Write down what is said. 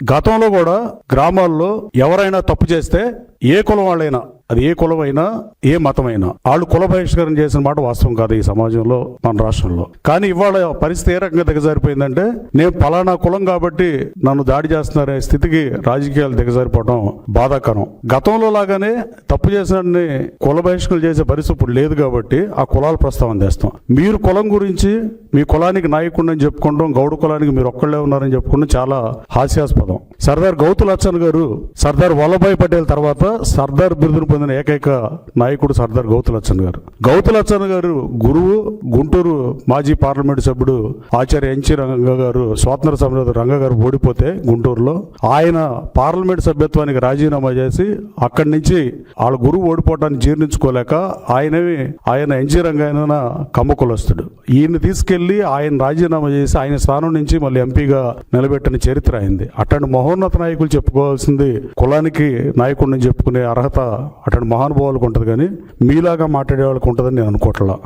గతంలో కూడా గ్రామాల్లో ఎవరైనా తప్పు చేస్తే ఏ కులం వాళ్ళైనా, అది ఏ కులమైనా ఏ మతమైనా, వాళ్ళు కుల బహిష్కరణ చేసిన మాట వాస్తవం కాదు ఈ సమాజంలో, మన రాష్ట్రంలో. కానీ ఇవాళ పరిస్థితి ఏ రకంగా దిగజారిపోయిందంటే, నేను పలానా కులం కాబట్టి నన్ను దాడి చేస్తున్నారనే స్థితికి రాజకీయాలు దిగజారిపోవడం బాధాకరం. గతంలో లాగానే తప్పు చేసిన కుల బహిష్కరణ చేసే పరిస్థితి ఇప్పుడు లేదు కాబట్టి ఆ కులాల ప్రస్తావన చేస్తాం. మీరు కులం గురించి మీ కులానికి నాయకుడిని చెప్పుకుంటాం, గౌడ కులానికి మీరు ఒక్కళ్ళే ఉన్నారని చెప్పుకుంటాం చాలా హాస్యాస్పదం. సర్దార్ గౌతులచ్చన్ గారు సర్దార్ వల్లభాయ్ పటేల్ తర్వాత సర్దార్ బిరుదును పొందిన ఏకైక నాయకుడు సర్దార్ గౌతులచ్చన్ గారు. గౌతులచ్చన్ గారు గురువు, గుంటూరు మాజీ పార్లమెంటు సభ్యుడు ఆచార్య ఎన్చి రంగ గారు, స్వాతంత్ర సమర రంగ గారు ఓడిపోతే గుంటూరులో ఆయన పార్లమెంట్ సభ్యత్వానికి రాజీనామా చేసి అక్కడి నుంచి వాళ్ళ గురువు ఓడిపోవటాన్ని జీర్ణించుకోలేక ఆయన ఎన్జి రంగ ఆయన కమ్మకులస్తుడు, ఈయన తీసుకెళ్లి ఆయన రాజీనామా చేసి ఆయన స్థానం నుంచి మళ్ళీ ఎంపీగా నిలబెట్టిన చరిత్ర అయింది. అట్లాంటి మహోన్నత నాయకులు చెప్పుకోవాల్సింది కులానికి నాయకుడిని చెప్పుకునే అర్హత అట్లాంటి మహానుభావులకు ఉంటుంది, కానీ మీలాగా మాట్లాడే వాళ్ళకి ఉంటుందని నేను అనుకోవట్లా.